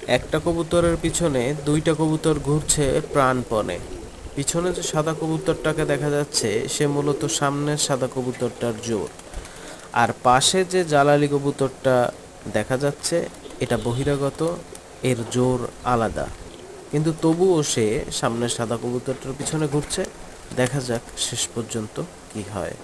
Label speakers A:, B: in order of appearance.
A: একটা কবুতরের পিছনে দুইটা কবুতর ঘুরছে প্রাণপণে। পিছনে যে সাদা কবুতরটাকে দেখা যাচ্ছে সে মূলত সামনের সাদা কবুতরটার জোর, আর পাশে যে জালালি কবুতরটা দেখা যাচ্ছে এটা বহিরাগত, এর জোর আলাদা। কিন্তু তবুও সে সামনের সাদা কবুতরটার পিছনে ঘুরছে। দেখা যাক শেষ পর্যন্ত কি হয়।